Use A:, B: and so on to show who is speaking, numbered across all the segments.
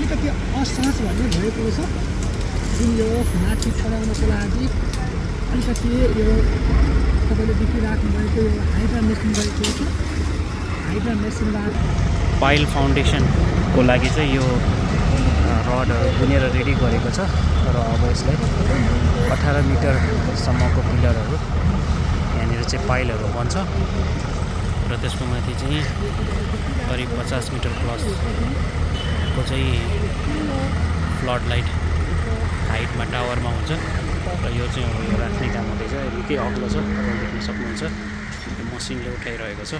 A: अलिकति असहज भन्ने भएको छ जुन यो माथि चढाउनको लागि अलिकति यो तपाईँले देखिराख्नु भएको यो हाइड्रा मेसिन रहेको छ। हाइड्रा मेसिनबाट
B: पाइल फाउन्डेसनको लागि चाहिँ यो रडहरू बुनेर रेडी गरेको छ र अब यसलाई 18 मिटरसम्मको पिलरहरू यहाँनिर चाहिँ पाइलहरू बन्छ र त्यसको माथि चाहिँ करिब 50 मिटर प्लसको चाहिँ फ्लड लाइट हाइटमा टावरमा हुन्छ र यो चाहिँ अब यो राख्ने काम हुँदैछ। निकै अग्लो छ, तपाईले देख्न सक्नुहुन्छ यो मसिनले उठाइरहेको छ।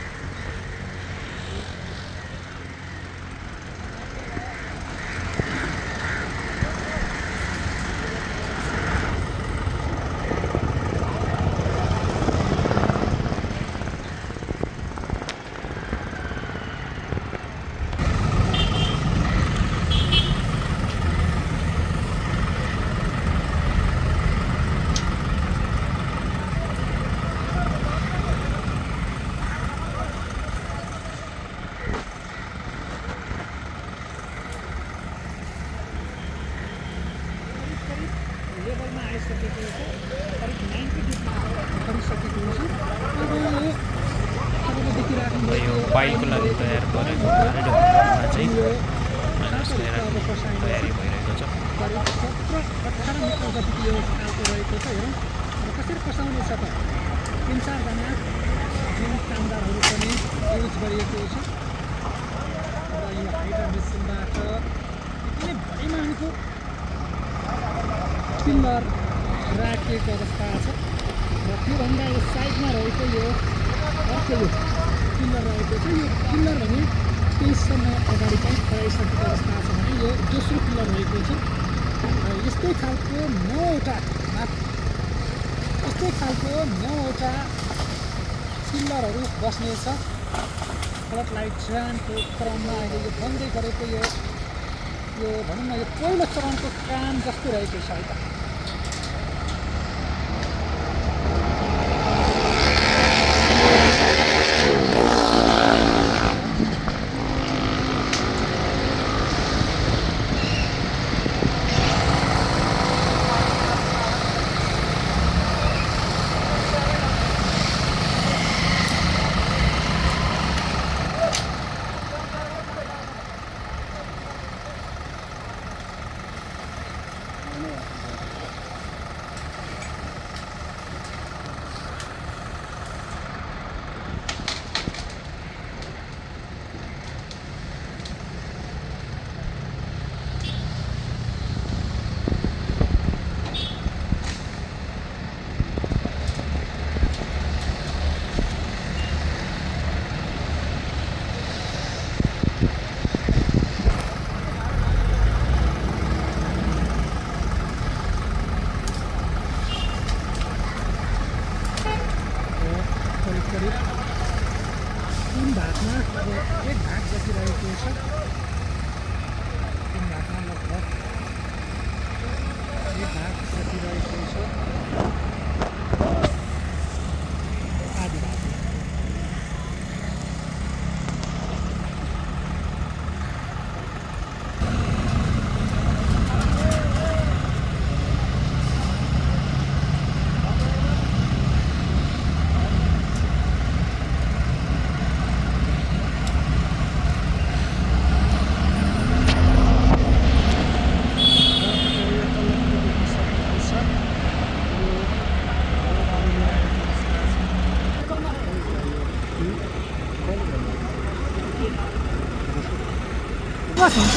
A: लेभलमा आइसकेको छ, करिब 90 डिग्रीमा गरिसकेको छ। अब तपाईँले देखिराख्नु
B: यो पाइलको लागि तयार गरेको मा चाहिँ तयारी भइरहेको छ।
A: करिब 17-18 मिटर जतिको यो खालको रहेको छ। हेरौँ अब कसरी पसाउने छ त। 3-4 जना जुन कामदारहरू पनि युज गरिएको छ र यो हाइड्रा मेसिनबाट यति नै भरिमानको पिल्लर राखिएको अवस्था छ र त्योभन्दा यो साइडमा रहेको यो अर्को यो पिल्लर रहेको छ। यो पिल्लर भने केही समय अगाडि चाहिँ खराइसकेको अवस्था छ भने यो दोस्रो पिल्लर रहेको छ र यस्तै खालको 9वटा पिल्लरहरू बस्नेछ। फ्लड लाइट चढानको क्रममा अहिले यो बन्दै गरेको यो भनौँ न यो पहिलो चरणको काम जस्तो रहेको छ है त।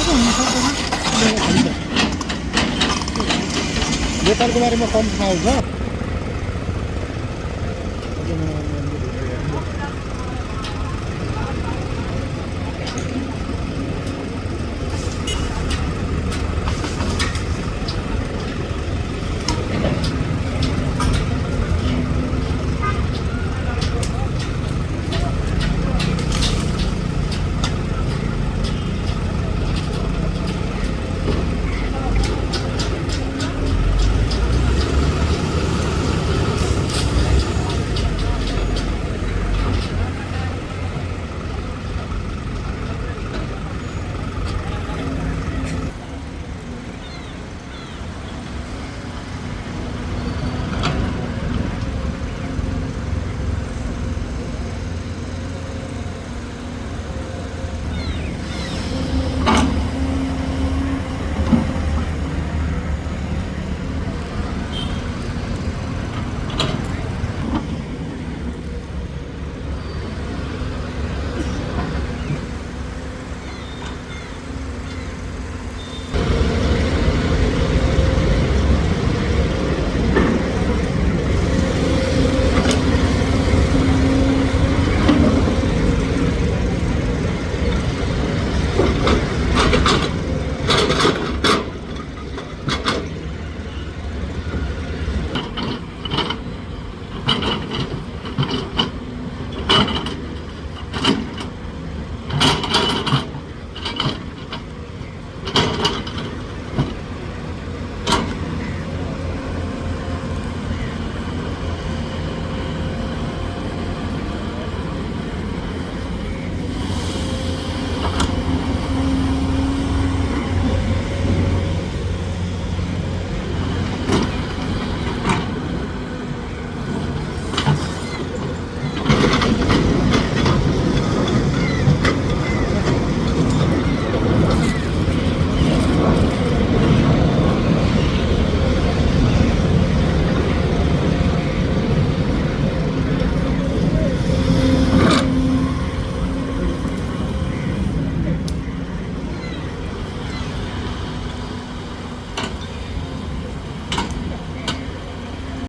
A: सक्दैन हुन सक्दैन खाली छ
C: नेपालको बारेमा कम थाहा हुन्छ